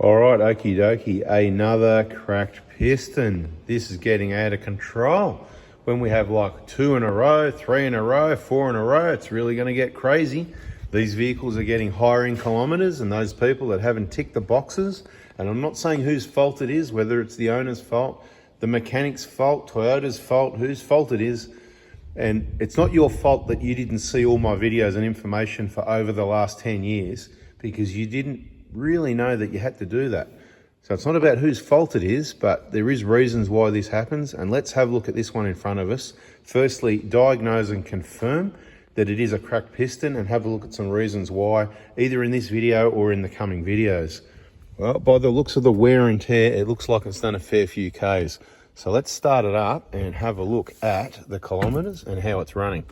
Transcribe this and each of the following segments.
Alright, okie dokie, another cracked piston. This is getting out of control. When we have like 2 in a row, 3 in a row, 4 in a row, it's really going to get crazy. These vehicles are getting higher in kilometres, and those people that haven't ticked the boxes, and I'm not saying whose fault it is, whether it's the owner's fault, the mechanic's fault, Toyota's fault, whose fault it is. And it's not your fault that you didn't see all my videos and information for over the last 10 years because you didn't really know that you had to do that. So it's not about whose fault it is, but there is reasons why this happens. And let's have a look at this one in front of us. Firstly, diagnose and confirm that it is a cracked piston, and have a look at some reasons why, either in this video or in the coming videos. Well, by the looks of the wear and tear, it looks like it's done a fair few Ks. So let's start it up and have a look at the kilometres and how it's running.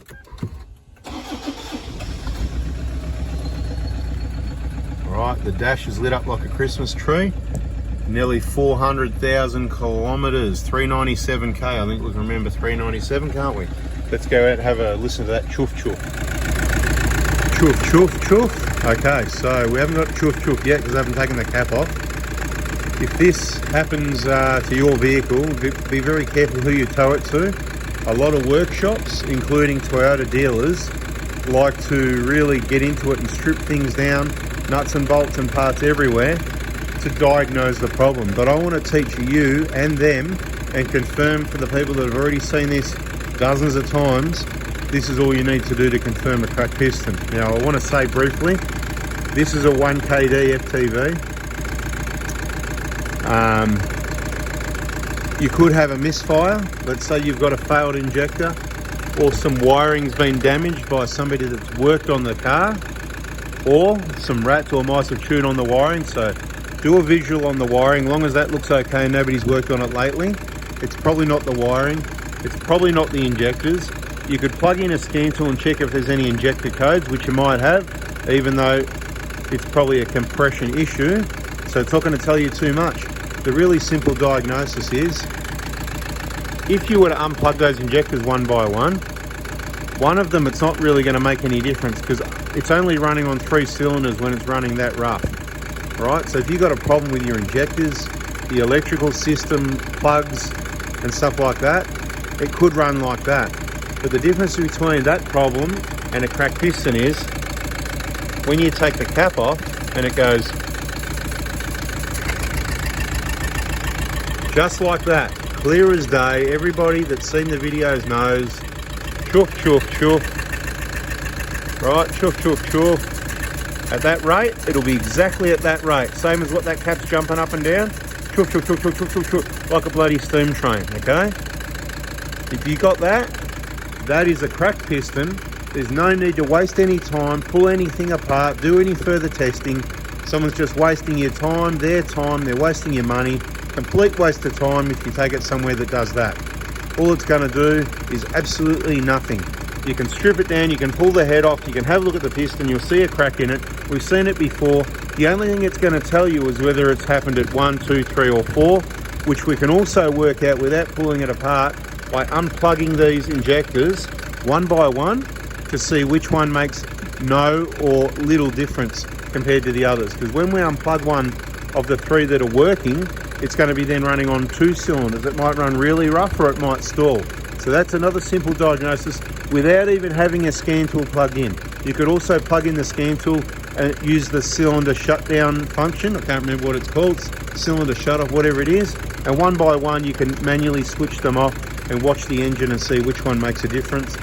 Right, the dash is lit up like a Christmas tree. Nearly 400,000 kilometres, 397k. I think we can remember 397, can't we? Let's go out and have a listen to that choof choof. Choof choof choof. Okay, so we haven't got choof choof yet because I haven't taken the cap off. If this happens to your vehicle, be very careful who you tow it to. A lot of workshops, including Toyota dealers, like to really get into it and strip things down, nuts and bolts and parts everywhere, to diagnose the problem. But I want to teach you and them and confirm for the people that have already seen this dozens of times, this is all you need to do to confirm a cracked piston. Now I want to say briefly, this is a 1kd FTV. You could have a misfire. Let's say you've got a failed injector, or some wiring's been damaged by somebody that's worked on the car, or some rats or mice have chewed on the wiring. So do a visual on the wiring. Long as that looks okay, nobody's worked on it lately, it's probably not the wiring, it's probably not the injectors. You could plug in a scan tool and check if there's any injector codes, which you might have, even though it's probably a compression issue, so it's not going to tell you too much. The really simple diagnosis is, if you were to unplug those injectors one by one of them, it's not really going to make any difference because it's only running on 3 cylinders when it's running that rough. Right, so if you've got a problem with your injectors, the electrical system, plugs and stuff like that, it could run like that. But the difference between that problem and a cracked piston is when you take the cap off and it goes just like that, clear as day. Everybody that's seen the videos knows, choof choof choof, right, choof choof choof. At that rate, it'll be exactly at that rate, same as what that cap's jumping up and down, choof choof choof choof choof choof choof, like a bloody steam train. Okay, if you got that, that is a cracked piston. There's no need to waste any time, pull anything apart, do any further testing. Someone's just wasting your time, they're wasting your money. Complete waste of time if you take it somewhere that does that. All it's going to do is absolutely nothing. You can strip it down, you can pull the head off, you can have a look at the piston, you'll see a crack in it. We've seen it before. The only thing it's going to tell you is whether it's happened at 1, 2, 3 or 4, which we can also work out without pulling it apart by unplugging these injectors one by one to see which one makes no or little difference compared to the others. Because when we unplug one of the 3 that are working, it's going to be then running on 2 cylinders. It might run really rough or it might stall. So that's another simple diagnosis without even having a scan tool plugged in. You could also plug in the scan tool and use the cylinder shutdown function. I can't remember what it's called, cylinder shut off, whatever it is. And one by one you can manually switch them off and watch the engine and see which one makes a difference.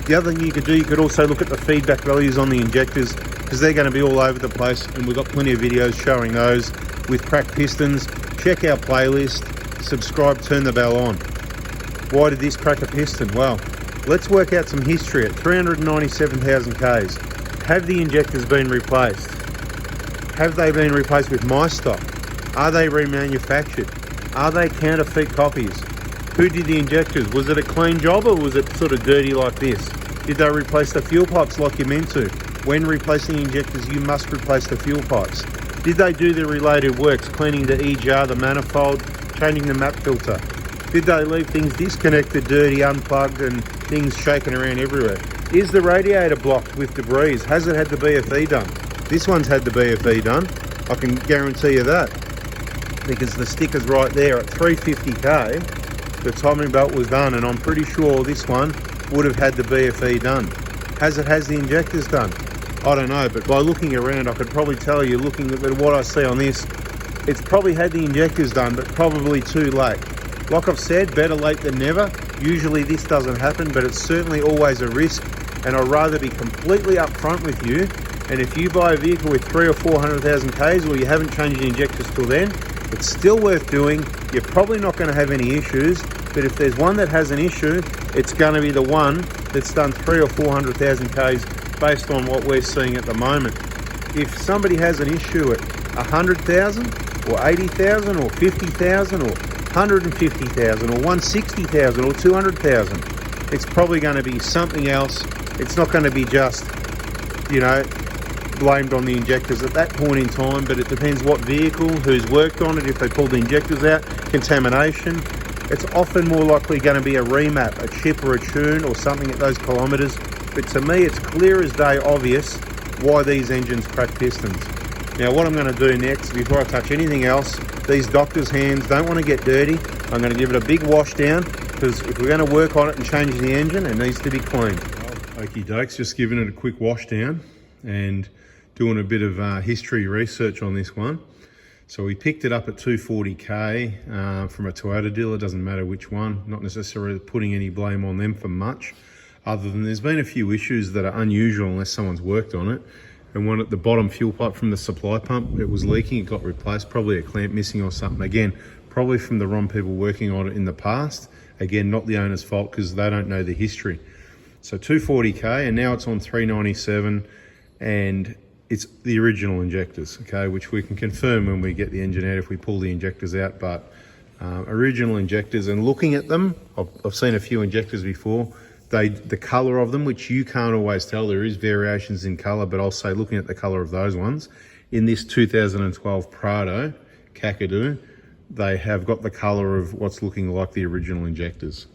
The other thing you could do, you could also look at the feedback values on the injectors, because they're going to be all over the place, and we've got plenty of videos showing those with cracked pistons. Check our playlist, subscribe, turn the bell on. Why did this crack a piston? Well, let's work out some history. At 397,000 Ks, have the injectors been replaced? Have they been replaced with my stock? Are they remanufactured? Are they counterfeit copies? Who did the injectors? Was it a clean job or was it sort of dirty like this? Did they replace the fuel pipes like you're meant to? When replacing injectors, you must replace the fuel pipes. Did they do the related works, cleaning the E-jar, the manifold, changing the map filter? Did they leave things disconnected, dirty, unplugged, and things shaking around everywhere? Is the radiator blocked with debris? Has it had the BFE done? This one's had the BFE done. I can guarantee you that. because the sticker's right there at 350k. The timing belt was done, and I'm pretty sure this one would have had the BFE done. Has the injectors done? I don't know, but by looking around, I could probably tell you, looking at what I see on this, it's probably had the injectors done, but probably too late. Like I've said, better late than never. Usually this doesn't happen, but it's certainly always a risk, and I'd rather be completely upfront with you. And if you buy a vehicle with 300,000 or 400,000 Ks, or you haven't changed the injectors till then, it's still worth doing. You're probably not going to have any issues, but if there's one that has an issue, it's going to be the one that's done 300,000 or 400,000 Ks based on what we're seeing at the moment. If somebody has an issue at 100,000 or 80,000 or 50,000 or 150,000 or 160,000 or 200,000, it's probably going to be something else. It's not going to be just, you know, blamed on the injectors at that point in time, but it depends what vehicle, who's worked on it, if they pulled the injectors out, contamination. It's often more likely going to be a remap, a chip or a tune or something at those kilometres. But to me, it's clear as day obvious why these engines crack pistons. Now, what I'm going to do next, before I touch anything else, these doctors' hands don't want to get dirty. I'm going to give it a big wash down, because if we're going to work on it and change the engine, it needs to be clean. Okie dokes, just giving it a quick wash down and doing a bit of history research on this one. So we picked it up at 240k from a Toyota dealer, doesn't matter which one, not necessarily putting any blame on them for much, other than there's been a few issues that are unusual unless someone's worked on it. And one at the bottom fuel pipe from the supply pump, it was leaking, it got replaced, probably a clamp missing or something. Again, probably from the wrong people working on it in the past. Again, not the owner's fault because they don't know the history. So 240k, and now it's on 397, and it's the original injectors, okay, which we can confirm when we get the engine out if we pull the injectors out. But original injectors, and looking at them, I've seen a few injectors before. The colour of them, which you can't always tell, there is variations in colour, but I'll say looking at the colour of those ones, in this 2012 Prado Kakadu, they have got the colour of what's looking like the original injectors.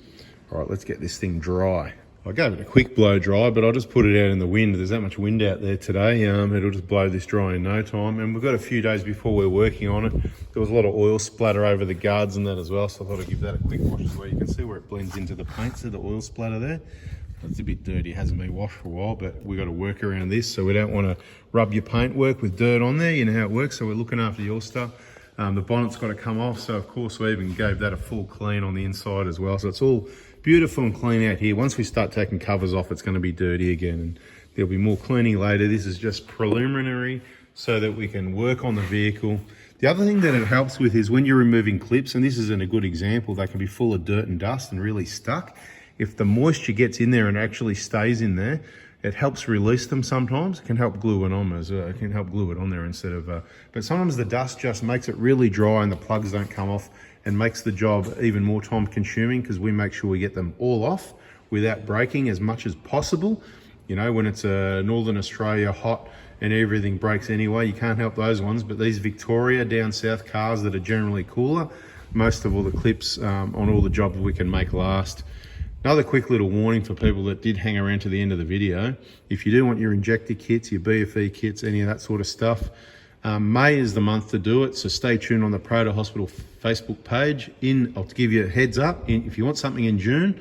All right, let's get this thing dry. I gave it a quick blow dry, but I'll just put it out in the wind. There's that much wind out there today. It'll just blow this dry in no time. And we've got a few days before we're working on it. There was a lot of oil splatter over the guards and that as well, so I thought I'd give that a quick wash as well. You can see where it blends into the paint, so the oil splatter there. It's a bit dirty, it hasn't been washed for a while, but we've got to work around this, so we don't want to rub your paint work with dirt on there. You know how it works, so we're looking after your stuff. The bonnet's got to come off, so of course we even gave that a full clean on the inside as well. So it's all beautiful and clean out here. Once we start taking covers off, it's going to be dirty again, and there'll be more cleaning later. This is just preliminary so that we can work on the vehicle. The other thing that it helps with is when you're removing clips, and this isn't a good example, they can be full of dirt and dust and really stuck. If the moisture gets in there and actually stays in there, it helps release them sometimes. It can help glue it on as it can help glue it on there instead of, but sometimes the dust just makes it really dry and the plugs don't come off, and makes the job even more time consuming, because we make sure we get them all off without breaking as much as possible. You know, when it's Northern Australia hot and everything breaks anyway, you can't help those ones. But these Victoria down south cars that are generally cooler, most of all the clips on all the jobs we can make last. Another quick little warning for people that did hang around to the end of the video. If you do want your injector kits, your BFE kits, any of that sort of stuff, May is the month to do it, so stay tuned on the Prado Hospital Facebook page. I'll give you a heads up, if you want something in June,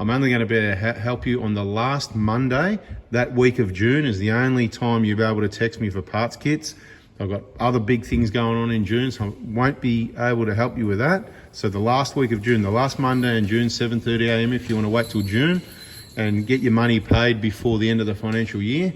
I'm only going to be able to help you on the last Monday. That week of June is the only time you'll be able to text me for parts kits. I've got other big things going on in June, so I won't be able to help you with that. So the last week of June, the last Monday in June, 7:30 a.m. if you want to wait till June and get your money paid before the end of the financial year,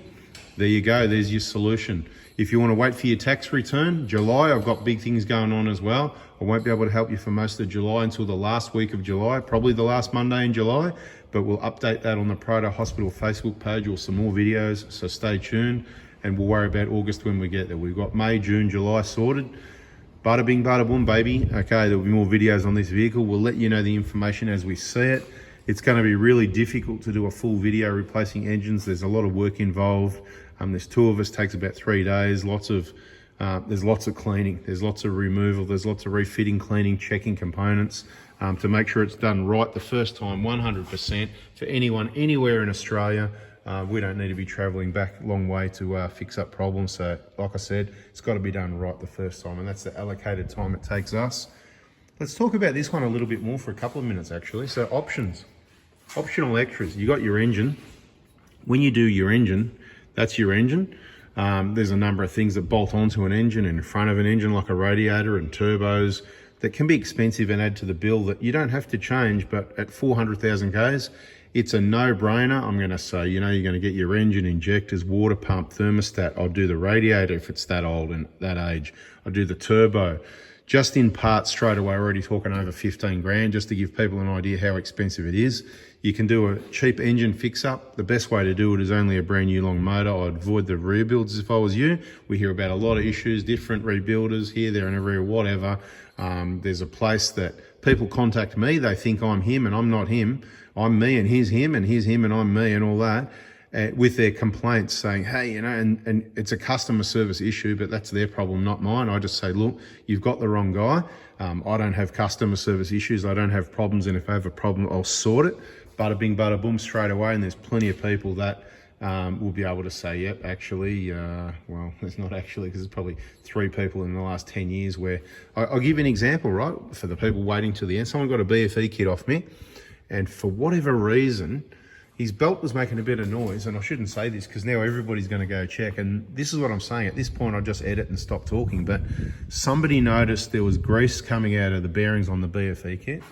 there you go, there's your solution. If you want to wait for your tax return, July, I've got big things going on as well. I won't be able to help you for most of July until the last week of July, probably the last Monday in July, but we'll update that on the Prado Hospital Facebook page with some more videos, so stay tuned, and we'll worry about August when we get there. We've got May, June, July sorted. Bada bing, bada boom, baby. Okay, there'll be more videos on this vehicle. We'll let you know the information as we see it. It's going to be really difficult to do a full video replacing engines. There's a lot of work involved. There's two of us, takes about 3 days. There's lots of cleaning. There's lots of removal. There's lots of refitting, cleaning, checking components to make sure it's done right the first time, 100% for anyone, anywhere in Australia. We don't need to be traveling back a long way to fix up problems. So like I said, it's got to be done right the first time, and that's the allocated time it takes us. Let's talk about this one a little bit more for a couple of minutes actually. So options, optional extras. You got your engine. When you do your engine, that's your engine. There's a number of things that bolt onto an engine and in front of an engine, like a radiator and turbos, that can be expensive and add to the bill that you don't have to change, but at 400,000 Ks, it's a no-brainer. I'm going to say, you know, you're going to get your engine, injectors, water pump, thermostat. I'll do the radiator if it's that old and that age. I'll do the turbo. Just in parts straight away, we're already talking over 15 grand, just to give people an idea how expensive it is. You can do a cheap engine fix-up. The best way to do it is only a brand new long motor. I'd avoid the rebuilds if I was you. We hear about a lot of issues, different rebuilders here, there and everywhere, whatever. There's a place that people contact me. They think I'm him and I'm not him. I'm me and he's him and I'm me and all that. With their complaints saying, hey, you know, and it's a customer service issue, but that's their problem, not mine. I just say, look, you've got the wrong guy. I don't have customer service issues. I don't have problems. And if I have a problem, I'll sort it. Bada bing, bada boom, straight away. And there's plenty of people that will be able to say, yep, actually, well, there's not actually, because there's probably 3 people in the last 10 years where, I'll give you an example, right? For the people waiting till the end, someone got a BFE kit off me, and for whatever reason, his belt was making a bit of noise, and I shouldn't say this because now everybody's going to go check, and this is what I'm saying. At this point, I just edit and stop talking, but somebody noticed there was grease coming out of the bearings on the BFE kit.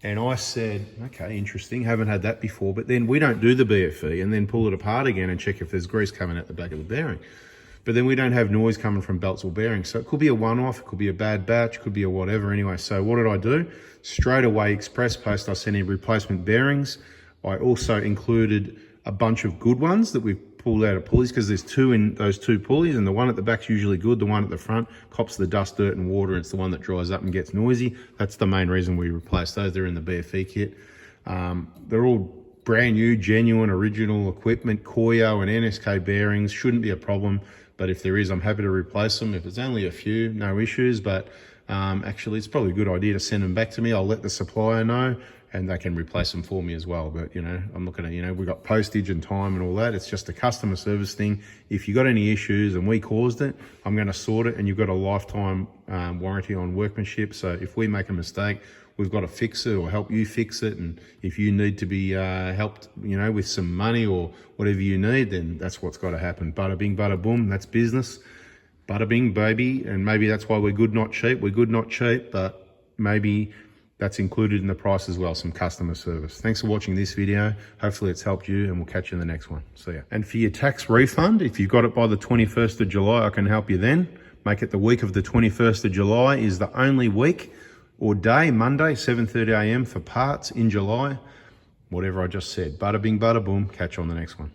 And I said, okay, interesting, haven't had that before, but then we don't do the BFE and then pull it apart again and check if there's grease coming out the back of the bearing. But then we don't have noise coming from belts or bearings. So it could be a one-off, it could be a bad batch, could be a whatever anyway. So what did I do? Straight away, express post, I sent in replacement bearings. I also included a bunch of good ones that we've pulled out of pulleys, because there's 2 in those 2 pulleys, and the one at the back's usually good. The one at the front cops the dust, dirt and water, and it's the one that dries up and gets noisy. That's the main reason we replace those. They're in the BFE kit. They're all brand new, genuine, original equipment. Koyo and NSK bearings shouldn't be a problem, but if there is, I'm happy to replace them. If it's only a few, no issues, but actually it's probably a good idea to send them back to me. I'll let the supplier know, and they can replace them for me as well. But, you know, I'm looking at, you know, we've got postage and time and all that. It's just a customer service thing. If you got any issues and we caused it, I'm going to sort it, and you've got a lifetime warranty on workmanship. So if we make a mistake, we've got to fix it or help you fix it. And if you need to be helped, you know, with some money or whatever you need, then that's what's got to happen. Bada bing, bada boom, that's business. Bada bing, baby. And maybe that's why we're good, not cheap. We're good, not cheap, but maybe that's included in the price as well, some customer service. Thanks for watching this video. Hopefully it's helped you, and we'll catch you in the next one. See ya. And for your tax refund, if you got it by the 21st of July, I can help you then. Make it the week of the 21st of July is the only week or day, Monday, 7:30 a.m. for parts in July. Whatever I just said. Bada bing, bada boom. Catch you on the next one.